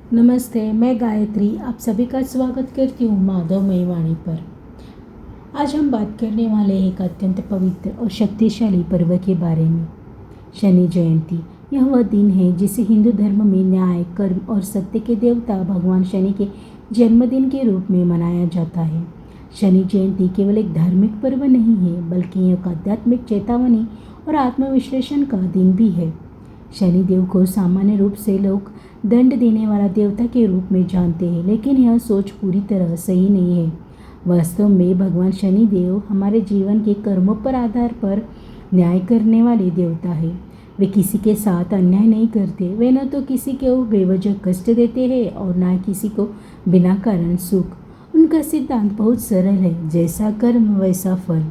नमस्ते, मैं गायत्री आप सभी का स्वागत करती हूँ माधवमयी वाणी पर। आज हम बात करने वाले हैं एक अत्यंत पवित्र और शक्तिशाली पर्व के बारे में, शनि जयंती। यह वह दिन है जिसे हिंदू धर्म में न्याय, कर्म और सत्य के देवता भगवान शनि के जन्मदिन के रूप में मनाया जाता है। शनि जयंती केवल एक धार्मिक पर्व नहीं है, बल्कि एक आध्यात्मिक चेतावनी और आत्मविश्लेषण का दिन भी है। शनिदेव को सामान्य रूप से लोग दंड देने वाला देवता के रूप में जानते हैं, लेकिन यह सोच पूरी तरह सही नहीं है। वास्तव में भगवान शनिदेव हमारे जीवन के कर्मों पर आधार पर न्याय करने वाले देवता है। वे किसी के साथ अन्याय नहीं करते। वे न तो किसी को बेवजह कष्ट देते हैं और न किसी को बिना कारण सुख। उनका सिद्धांत बहुत सरल है, जैसा कर्म वैसा फल।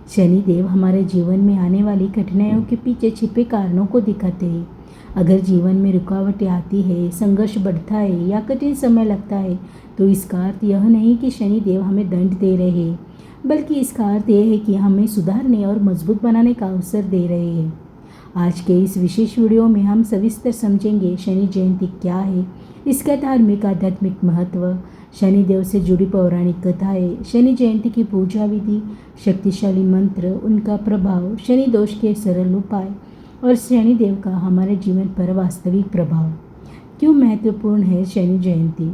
शनिदेव हमारे जीवन में आने वाली कठिनाइयों के पीछे छिपे कारणों को दिखाते हैं। अगर जीवन में रुकावटें आती है, संघर्ष बढ़ता है या कठिन समय लगता है, तो इसका अर्थ यह नहीं कि शनिदेव हमें दंड दे रहे हैं, बल्कि इसका अर्थ यह है कि हमें सुधारने और मजबूत बनाने का अवसर दे रहे हैं। आज के इस विशेष वीडियो में हम सविस्तर समझेंगे शनि जयंती क्या है, इसका धार्मिक आध्यात्मिक महत्व, शनिदेव से जुड़ी पौराणिक कथाएं, शनि जयंती की पूजा विधि, शक्तिशाली मंत्र, उनका प्रभाव, शनि दोष के सरल उपाय और शनिदेव का हमारे जीवन पर वास्तविक प्रभाव। क्यों महत्वपूर्ण है शनि जयंती?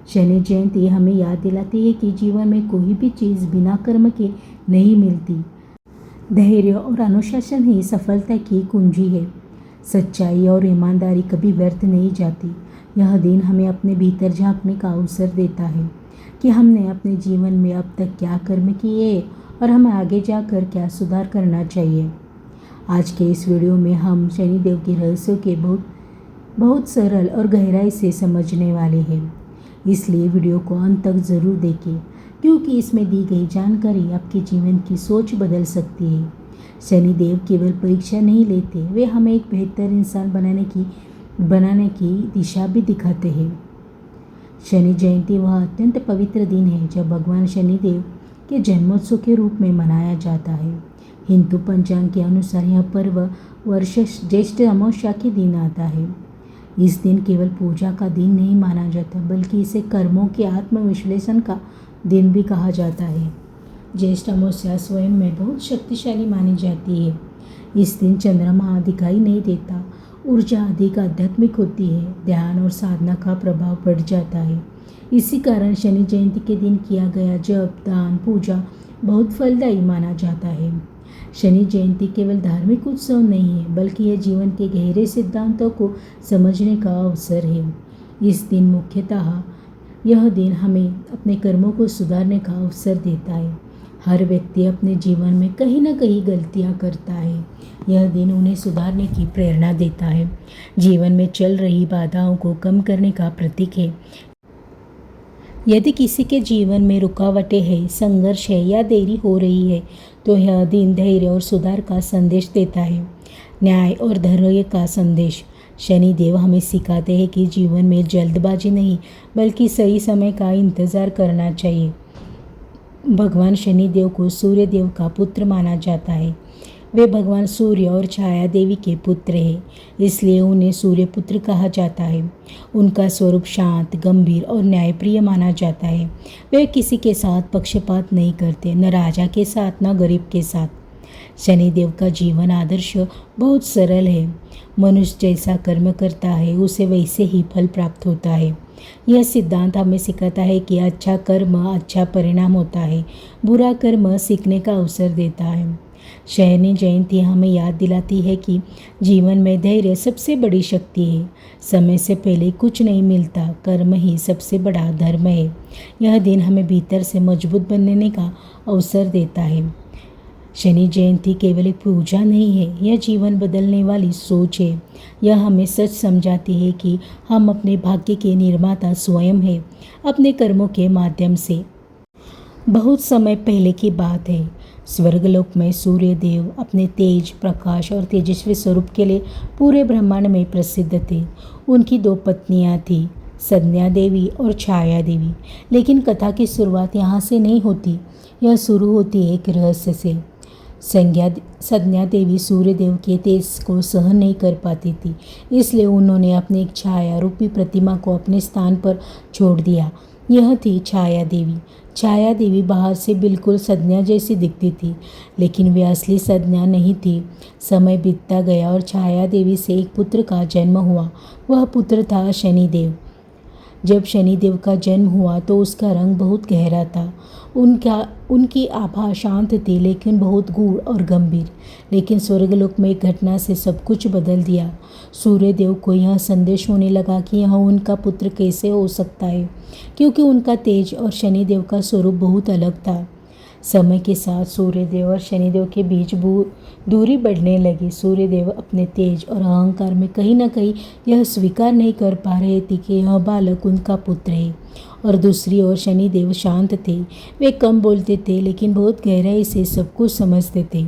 शनि जयंती हमें याद दिलाती है कि जीवन में कोई भी चीज़ बिना कर्म के नहीं मिलती। धैर्य और अनुशासन ही सफलता की कुंजी है। सच्चाई और ईमानदारी कभी व्यर्थ नहीं जाती। यह दिन हमें अपने भीतर झांकने का अवसर देता है कि हमने अपने जीवन में अब तक क्या कर्म किए और हमें आगे जाकर क्या सुधार करना चाहिए। आज के इस वीडियो में हम शनिदेव के रहस्यों के बहुत सरल और गहराई से समझने वाले हैं। इसलिए वीडियो को अंत तक ज़रूर देखें, क्योंकि इसमें दी गई जानकारी आपके जीवन की सोच बदल सकती है। शनिदेव केवल परीक्षा नहीं लेते, वे हमें एक बेहतर इंसान बनाने की दिशा भी दिखाते हैं। शनि जयंती वह अत्यंत पवित्र दिन है जब भगवान शनिदेव के जन्मोत्सव के रूप में मनाया जाता है। हिंदू पंचांग के अनुसार यह पर्व वर्ष ज्येष्ठ अमावस्या के दिन आता है। इस दिन केवल पूजा का दिन नहीं माना जाता, बल्कि इसे कर्मों के आत्मविश्लेषण का दिन भी कहा जाता है। ज्येष्ठ अमावस्या स्वयं में बहुत शक्तिशाली मानी जाती है। इस दिन चंद्रमा दिखाई नहीं देता, ऊर्जा अधिक आध्यात्मिक होती है, ध्यान और साधना का प्रभाव बढ़ जाता है। इसी कारण शनि जयंती के दिन किया गया जप, दान, पूजा बहुत फलदायी माना जाता है। शनि जयंती केवल धार्मिक उत्सव नहीं है, बल्कि यह जीवन के गहरे सिद्धांतों को समझने का अवसर है। इस दिन मुख्यतः यह दिन हमें अपने कर्मों को सुधारने का अवसर देता है। हर व्यक्ति अपने जीवन में कहीं ना कहीं गलतियां करता है। यह दिन उन्हें सुधारने की प्रेरणा देता है। जीवन में चल रही बाधाओं को कम करने का प्रतीक है। यदि किसी के जीवन में रुकावटें हैं, संघर्ष है या देरी हो रही है, तो यह दिन धैर्य और सुधार का संदेश देता है। न्याय और धैर्य का संदेश। शनिदेव हमें सिखाते हैं कि जीवन में जल्दबाजी नहीं, बल्कि सही समय का इंतज़ार करना चाहिए। भगवान शनिदेव को सूर्य देव का पुत्र माना जाता है। वे भगवान सूर्य और छाया देवी के पुत्र हैं, इसलिए उन्हें सूर्य पुत्र कहा जाता है। उनका स्वरूप शांत, गंभीर और न्यायप्रिय माना जाता है। वे किसी के साथ पक्षपात नहीं करते, न राजा के साथ न गरीब के साथ। शनिदेव का जीवन आदर्श बहुत सरल है। मनुष्य जैसा कर्म करता है, उसे वैसे ही फल प्राप्त होता है। यह सिद्धांत हमें सिखाता है कि अच्छा कर्म अच्छा परिणाम होता है, बुरा कर्म सीखने का अवसर देता है। शनि जयंती हमें याद दिलाती है कि जीवन में धैर्य सबसे बड़ी शक्ति है। समय से पहले कुछ नहीं मिलता, कर्म ही सबसे बड़ा धर्म है। यह दिन हमें भीतर से मजबूत बनने का अवसर देता है। शनि जयंती केवल एक पूजा नहीं है, यह जीवन बदलने वाली सोच है। यह हमें सच समझाती है कि हम अपने भाग्य के निर्माता स्वयं हैं, अपने कर्मों के माध्यम से। बहुत समय पहले की बात है, स्वर्गलोक में सूर्य देव अपने तेज, प्रकाश और तेजस्वी स्वरूप के लिए पूरे ब्रह्मांड में प्रसिद्ध थे। उनकी 2 पत्नियां थीं, संध्या देवी और छाया देवी। लेकिन कथा की शुरुआत यहाँ से नहीं होती, यह शुरू होती है एक रहस्य से। संज्ञा देवी सूर्यदेव के तेज को सहन नहीं कर पाती थी, इसलिए उन्होंने अपनी एक छाया रूपी प्रतिमा को अपने स्थान पर छोड़ दिया। यह थी छाया देवी। छाया देवी बाहर से बिल्कुल संज्ञा जैसी दिखती थी, लेकिन वे असली संज्ञा नहीं थी। समय बीतता गया और छाया देवी से एक पुत्र का जन्म हुआ। वह पुत्र था शनिदेव। जब शनिदेव का जन्म हुआ तो उसका रंग बहुत गहरा था। उनकी आभा शांत थी, लेकिन बहुत गूढ़ और गंभीर। लेकिन स्वर्गलोक में एक घटना से सब कुछ बदल दिया। सूर्यदेव को यह संदेश होने लगा कि यह उनका पुत्र कैसे हो सकता है, क्योंकि उनका तेज और शनिदेव का स्वरूप बहुत अलग था। समय के साथ सूर्यदेव और शनिदेव के बीच दूरी बढ़ने लगी। सूर्यदेव अपने तेज और अहंकार में कहीं न कहीं यह स्वीकार नहीं कर पा रहे थे कि यह बालक उनका पुत्र है, और दूसरी ओर शनिदेव शांत थे। वे कम बोलते थे, लेकिन बहुत गहराई से सब कुछ समझते थे।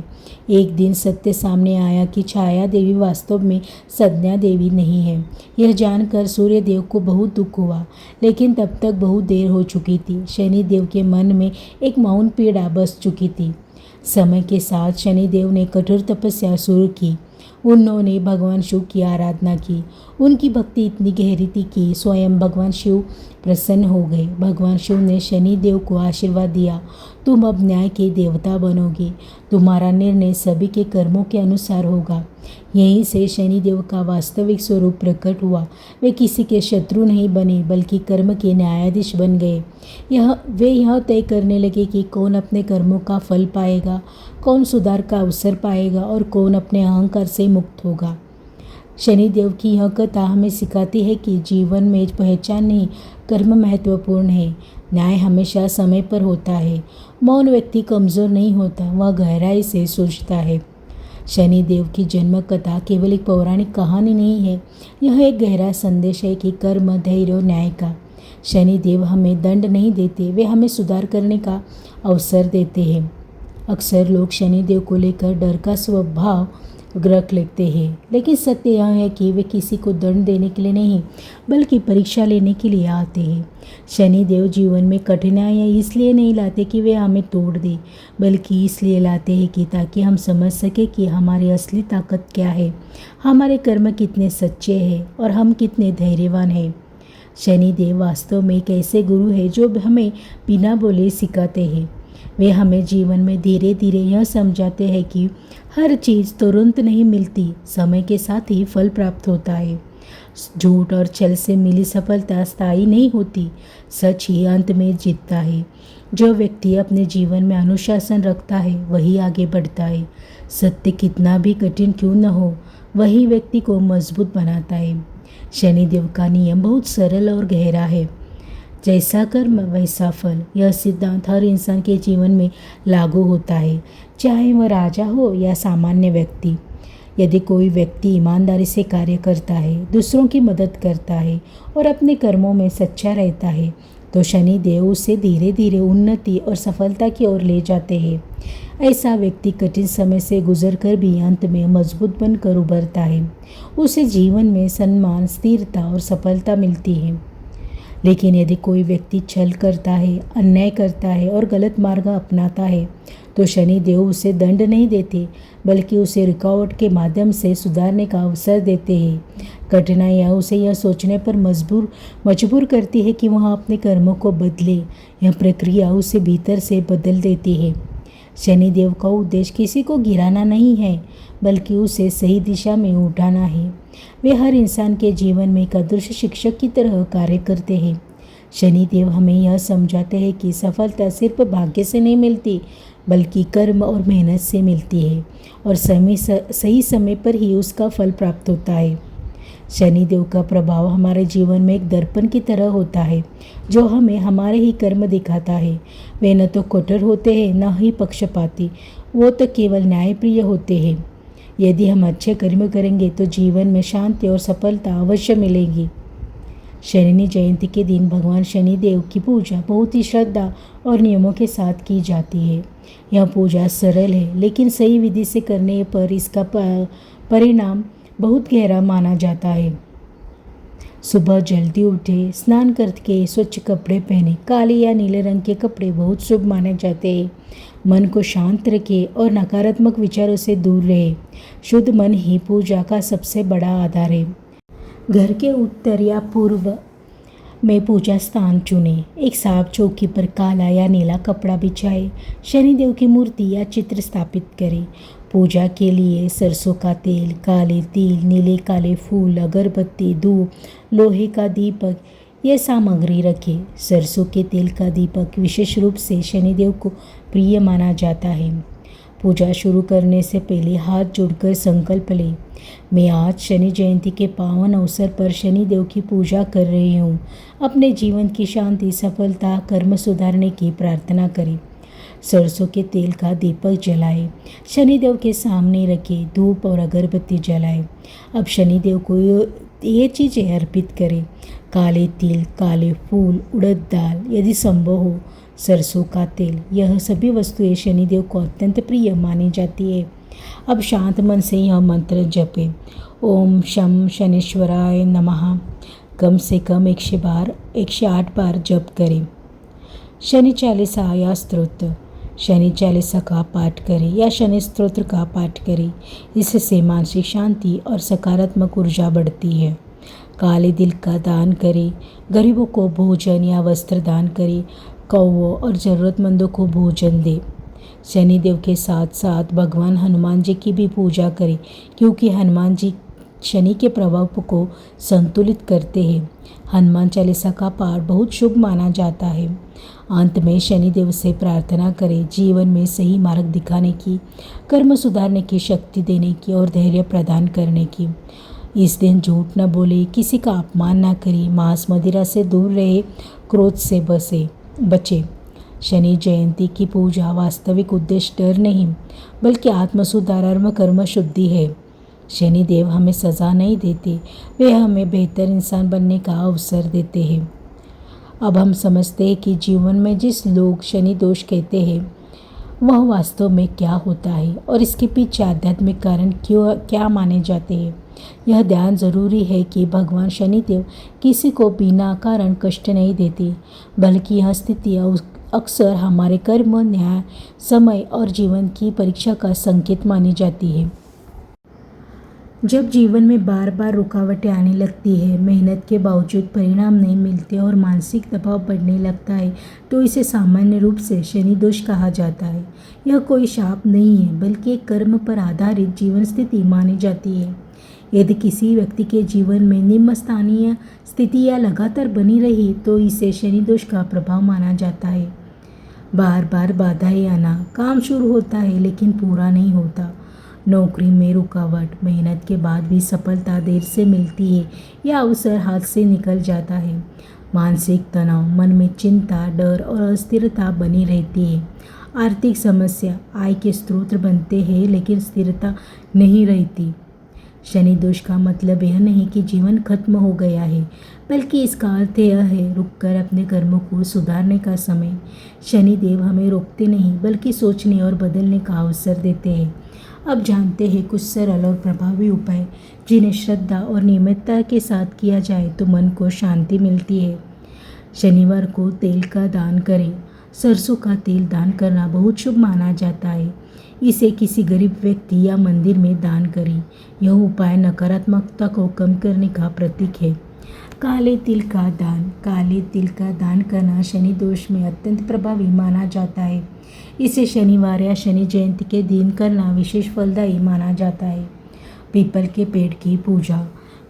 एक दिन सत्य सामने आया कि छाया देवी वास्तव में संज्ञा देवी नहीं है। यह जानकर सूर्यदेव को बहुत दुख हुआ, लेकिन तब तक बहुत देर हो चुकी थी। शनिदेव के मन में एक मौन पीड़ा बस चुकी थी। समय के साथ शनिदेव ने कठोर तपस्या शुरू की। उन्होंने भगवान शिव की आराधना की। उनकी भक्ति इतनी गहरी थी कि स्वयं भगवान शिव प्रसन्न हो गए। भगवान शिव ने शनिदेव को आशीर्वाद दिया, तुम अब न्याय के देवता बनोगे। तुम्हारा निर्णय सभी के कर्मों के अनुसार होगा। यहीं से शनिदेव का वास्तविक स्वरूप प्रकट हुआ। वे किसी के शत्रु नहीं बने, बल्कि कर्म के न्यायाधीश बन गए। वे यह तय करने लगे कि कौन अपने कर्मों का फल पाएगा, कौन सुधार का अवसर पाएगा और कौन अपने अहंकार से मुक्त होगा। शनिदेव की यह कथा हमें सिखाती है कि जीवन में पहचान नहीं, कर्म महत्वपूर्ण है। न्याय हमेशा समय पर होता है। मौन व्यक्ति कमज़ोर नहीं होता, वह गहराई से सोचता है। शनिदेव की जन्म कथा केवल एक पौराणिक कहानी नहीं है, यह एक गहरा संदेश है कि कर्म, धैर्य और न्याय का। शनिदेव हमें दंड नहीं देते, वे हमें सुधार करने का अवसर देते हैं। अक्सर लोग शनिदेव को लेकर डर का स्वभाव रख लेते हैं, लेकिन सत्य यह है कि वे किसी को दंड देने के लिए नहीं, बल्कि परीक्षा लेने के लिए आते हैं। शनिदेव जीवन में कठिनाइयाँ इसलिए नहीं लाते कि वे हमें तोड़ दें, बल्कि इसलिए लाते हैं कि ताकि हम समझ सकें कि हमारी असली ताकत क्या है, हमारे कर्म कितने सच्चे हैं और हम कितने धैर्यवान हैं। शनिदेव वास्तव में एक ऐसे गुरु हैं जो हमें बिना बोले सिखाते हैं। वे हमें जीवन में धीरे धीरे यह समझाते हैं कि हर चीज़ तुरंत नहीं मिलती, समय के साथ ही फल प्राप्त होता है। झूठ और छल से मिली सफलता स्थायी नहीं होती, सच ही अंत में जीतता है। जो व्यक्ति अपने जीवन में अनुशासन रखता है वही आगे बढ़ता है। सत्य कितना भी कठिन क्यों न हो, वही व्यक्ति को मजबूत बनाता है। शनिदेव का नियम बहुत सरल और गहरा है। जैसा कर्म वैसा फल, यह सिद्धांत हर इंसान के जीवन में लागू होता है, चाहे वह राजा हो या सामान्य व्यक्ति। यदि कोई व्यक्ति ईमानदारी से कार्य करता है, दूसरों की मदद करता है और अपने कर्मों में सच्चा रहता है, तो शनिदेव उसे धीरे धीरे उन्नति और सफलता की ओर ले जाते हैं। ऐसा व्यक्ति कठिन समय से गुजरकर भी अंत में मजबूत बनकर उभरता है। उसे जीवन में सम्मान, स्थिरता और सफलता मिलती है। लेकिन यदि कोई व्यक्ति छल करता है, अन्याय करता है और गलत मार्ग अपनाता है, तो शनिदेव उसे दंड नहीं देते, बल्कि उसे रुकावट के माध्यम से सुधारने का अवसर देते हैं। कठिनाइयाँ उसे यह सोचने पर मजबूर करती है कि वह अपने कर्मों को बदले। यह प्रक्रिया उसे भीतर से बदल देती है। शनिदेव का उद्देश्य किसी को गिराना नहीं है, बल्कि उसे सही दिशा में उठाना है। वे हर इंसान के जीवन में एक आदर्श शिक्षक की तरह कार्य करते हैं। शनिदेव हमें यह समझाते हैं कि सफलता सिर्फ भाग्य से नहीं मिलती, बल्कि कर्म और मेहनत से मिलती है, और सही समय पर ही उसका फल प्राप्त होता है। शनिदेव का प्रभाव हमारे जीवन में एक दर्पण की तरह होता है, जो हमें हमारे ही कर्म दिखाता है। वे न तो कठोर होते हैं, न ही पक्षपाती, वो तो केवल न्यायप्रिय होते हैं। यदि हम अच्छे कर्म करेंगे तो जीवन में शांति और सफलता अवश्य मिलेगी। शनि जयंती के दिन भगवान शनिदेव की पूजा बहुत ही श्रद्धा और नियमों के साथ की जाती है। यह पूजा सरल है, लेकिन सही विधि से करने पर इसका परिणाम बहुत गहरा माना जाता है। सुबह जल्दी उठे, स्नान करके स्वच्छ कपड़े पहने। काले या नीले रंग के कपड़े बहुत शुभ माने जाते हैं। मन को शांत रखे और नकारात्मक विचारों से दूर रहे। शुद्ध मन ही पूजा का सबसे बड़ा आधार है। घर के उत्तर या पूर्व में पूजा स्थान चुने। एक साफ चौकी पर काला या नीला कपड़ा बिछाए। शनिदेव की मूर्ति या चित्र स्थापित करें। पूजा के लिए सरसों का तेल, काले तिल, नीले काले फूल, अगरबत्ती, धूप, लोहे का दीपक यह सामग्री रखें। सरसों के तेल का दीपक विशेष रूप से शनिदेव को प्रिय माना जाता है। पूजा शुरू करने से पहले हाथ जोड़कर संकल्प लें। मैं आज शनि जयंती के पावन अवसर पर शनिदेव की पूजा कर रही हूँ। अपने जीवन की शांति, सफलता, कर्म सुधारने की प्रार्थना करें। सरसों के तेल का दीपक जलाएं। शनिदेव के सामने रखें। धूप और अगरबत्ती जलाएं। अब शनिदेव को ये चीज़ें अर्पित करें। काले तिल, काले फूल, उड़द दाल, यदि संभव हो सरसों का तेल, यह सभी वस्तुएं शनिदेव को अत्यंत प्रिय मानी जाती है। अब शांत मन से यह मंत्र जपें। ओम शम शनीश्वराय नमः। कम से कम 108 बार जप करें। शनि चालीसा या स्तोत्र, शनि चालीसा का पाठ करें या शनि स्तोत्र का पाठ करें। इससे मानसिक शांति और सकारात्मक ऊर्जा बढ़ती है। काले तिल का दान करें। गरीबों को भोजन या वस्त्र दान करें। कौवों और ज़रूरतमंदों को भोजन दें। शनिदेव के साथ साथ भगवान हनुमान जी की भी पूजा करें, क्योंकि हनुमान जी शनि के प्रभाव को संतुलित करते हैं। हनुमान चालीसा का पाठ बहुत शुभ माना जाता है। अंत में शनिदेव से प्रार्थना करें जीवन में सही मार्ग दिखाने की, कर्म सुधारने की शक्ति देने की और धैर्य प्रदान करने की। इस दिन झूठ न बोले, किसी का अपमान न करें, मांस मदिरा से दूर रहे, क्रोध से बचे। शनि जयंती की पूजा वास्तविक उद्देश्य डर नहीं, बल्कि आत्म सुधार और कर्म शुद्धि है। शनिदेव हमें सज़ा नहीं देते, वे हमें बेहतर इंसान बनने का अवसर देते हैं। अब हम समझते हैं कि जीवन में जिस लोग शनि दोष कहते हैं वह वास्तव में क्या होता है और इसके पीछे आध्यात्मिक कारण क्या माने जाते हैं। यह ध्यान जरूरी है कि भगवान शनिदेव किसी को बिना कारण कष्ट नहीं देते, बल्कि यह स्थिति अक्सर हमारे कर्म, न्याय, समय और जीवन की परीक्षा का संकेत मानी जाती है। जब जीवन में बार बार रुकावटें आने लगती है, मेहनत के बावजूद परिणाम नहीं मिलते और मानसिक दबाव बढ़ने लगता है, तो इसे सामान्य रूप से शनि दोष कहा जाता है। यह कोई शाप नहीं है, बल्कि एक कर्म पर आधारित जीवन स्थिति मानी जाती है। यदि किसी व्यक्ति के जीवन में निम्न स्थानीय स्थितियाँ लगातार बनी रही तो इसे शनि दोष का प्रभाव माना जाता है। बार बार बाधाएं आना, काम शुरू होता है लेकिन पूरा नहीं होता, नौकरी में रुकावट, मेहनत के बाद भी सफलता देर से मिलती है या अवसर हाथ से निकल जाता है, मानसिक तनाव, मन में चिंता, डर और अस्थिरता बनी रहती है, आर्थिक समस्या, आय के स्रोत बनते हैं लेकिन स्थिरता नहीं रहती। शनि दोष का मतलब यह नहीं कि जीवन खत्म हो गया है, बल्कि इसका अर्थ यह है रुककर अपने कर्मों को सुधारने का समय। शनिदेव हमें रोकते नहीं, बल्कि सोचने और बदलने का अवसर देते हैं। अब जानते हैं कुछ सरल और प्रभावी उपाय जिन्हें श्रद्धा और नियमितता के साथ किया जाए तो मन को शांति मिलती है। शनिवार को तेल का दान करें। सरसों का तेल दान करना बहुत शुभ माना जाता है। इसे किसी गरीब व्यक्ति या मंदिर में दान करें। यह उपाय नकारात्मकता को कम करने का प्रतीक है। काले तिल का दान। काले तिल का दान करना शनि दोष में अत्यंत प्रभावी माना जाता है। इसे शनिवार या शनि जयंती के दिन करना विशेष फलदायी माना जाता है। पीपल के पेड़ की पूजा।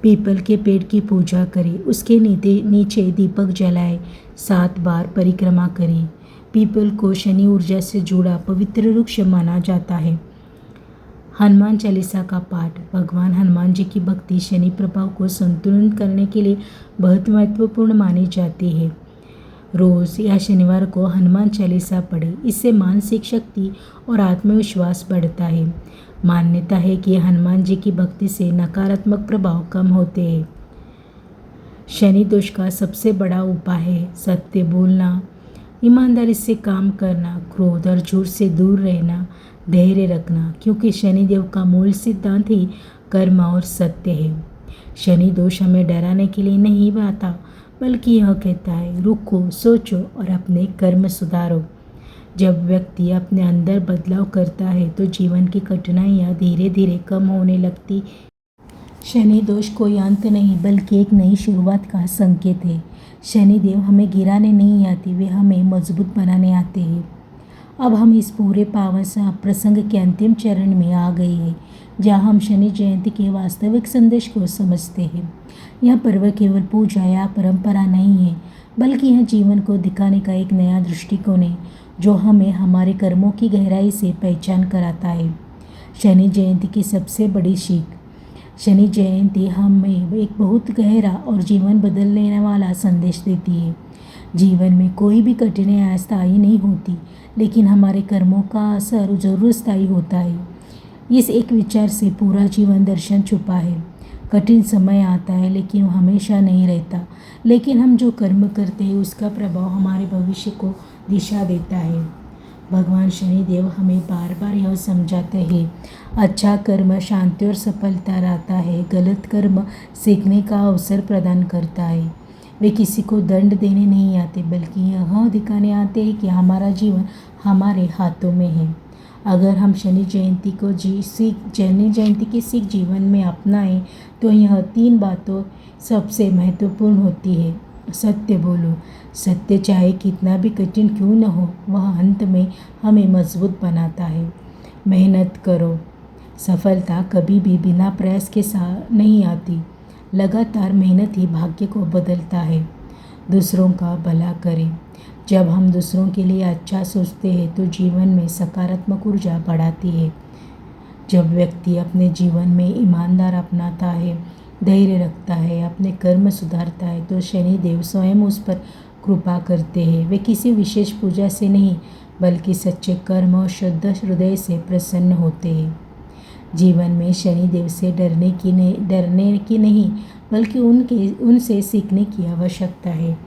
पीपल के पेड़ की पूजा करें, उसके नीचे दीपक जलाएं, 7 बार परिक्रमा करें। पीपल को शनि ऊर्जा से जुड़ा पवित्र वृक्ष माना जाता है। हनुमान चालीसा का पाठ। भगवान हनुमान जी की भक्ति शनि प्रभाव को संतुलित करने के लिए बहुत महत्वपूर्ण मानी जाती है। रोज या शनिवार को हनुमान चालीसा पढ़ें, इससे मानसिक शक्ति और आत्मविश्वास बढ़ता है। मान्यता है कि हनुमान जी की भक्ति से नकारात्मक प्रभाव कम होते हैं। शनि दोष का सबसे बड़ा उपाय है सत्य बोलना, ईमानदारी से काम करना, क्रोध और झूठ से दूर रहना, धैर्य रखना, क्योंकि शनिदेव का मूल सिद्धांत ही कर्म और सत्य है। शनि दोष हमें डराने के लिए नहीं आता, बल्कि यह कहता है रुको, सोचो और अपने कर्म सुधारो। जब व्यक्ति अपने अंदर बदलाव करता है तो जीवन की कठिनाइयाँ धीरे धीरे कम होने लगती। शनि दोष कोई अंत नहीं, बल्कि एक नई शुरुआत का संकेत है। शनिदेव हमें गिराने नहीं आते, वे हमें मजबूत बनाने आते हैं। अब हम इस पूरे पावन प्रसंग के अंतिम चरण में आ गए हैं, जहाँ हम शनि जयंती के वास्तविक संदेश को समझते हैं। यह पर्व केवल पूजा या परंपरा नहीं है, बल्कि यह जीवन को दिखाने का एक नया दृष्टिकोण है, जो हमें हमारे कर्मों की गहराई से पहचान कराता है। शनि जयंती की सबसे बड़ी सीख। शनि जयंती हमें एक बहुत गहरा और जीवन बदलने वाला संदेश देती है। जीवन में कोई भी कठिनाई स्थायी नहीं होती, लेकिन हमारे कर्मों का असर जरूर स्थायी होता है। इस एक विचार से पूरा जीवन दर्शन छुपा है। कठिन समय आता है, लेकिन वह हमेशा नहीं रहता। लेकिन हम जो कर्म करते हैं उसका प्रभाव हमारे भविष्य को दिशा देता है। भगवान शनिदेव हमें बार बार यह समझाते हैं, अच्छा कर्म शांति और सफलता लाता है, गलत कर्म सीखने का अवसर प्रदान करता है। वे किसी को दंड देने नहीं आते, बल्कि यह दिखाने आते हैं कि हमारा जीवन हमारे हाथों में है। अगर हम शनि जयंती की सीख जीवन में अपनाएं तो यह 3 बातों सबसे महत्वपूर्ण होती है। सत्य बोलो। सत्य चाहे कितना भी कठिन क्यों न हो, वह अंत में हमें मजबूत बनाता है। मेहनत करो। सफलता कभी भी बिना प्रयास के साथ नहीं आती। लगातार मेहनत ही भाग्य को बदलता है। दूसरों का भला करें। जब हम दूसरों के लिए अच्छा सोचते हैं तो जीवन में सकारात्मक ऊर्जा बढ़ाती है। जब व्यक्ति अपने जीवन में ईमानदार अपनाता है, धैर्य रखता है, अपने कर्म सुधारता है, तो शनिदेव स्वयं उस पर कृपा करते हैं। वे किसी विशेष पूजा से नहीं, बल्कि सच्चे कर्म और शुद्ध हृदय से प्रसन्न होते हैं। जीवन में शनिदेव से डरने की नहीं, बल्कि उनसे सीखने की आवश्यकता है।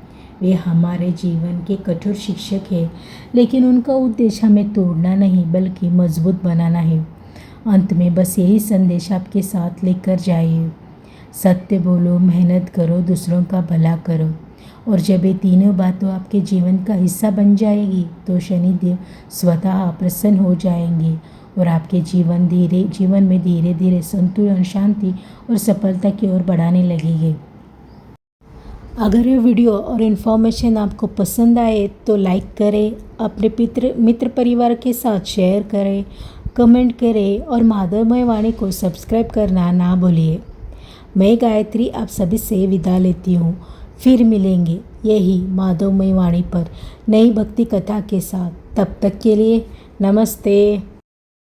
वे हमारे जीवन के कठोर शिक्षक हैं, लेकिन उनका उद्देश्य हमें तोड़ना नहीं, बल्कि मजबूत बनाना है। अंत में बस यही संदेश आपके साथ लेकर जाइए। सत्य बोलो, मेहनत करो, दूसरों का भला करो। और जब ये तीनों बातों आपके जीवन का हिस्सा बन जाएगी तो शनिदेव स्वतः प्रसन्न हो जाएंगे और आपके जीवन में धीरे धीरे संतुलन, शांति और सफलता की ओर बढ़ाने लगेंगे। अगर ये वीडियो और इन्फॉर्मेशन आपको पसंद आए तो लाइक करें, अपने मित्र परिवार के साथ शेयर करें, कमेंट करें और माधवमय वाणी को सब्सक्राइब करना ना भूलिए। मैं गायत्री आप सभी से विदा लेती हूँ। फिर मिलेंगे यही माधवमय वाणी पर नई भक्ति कथा के साथ। तब तक के लिए नमस्ते।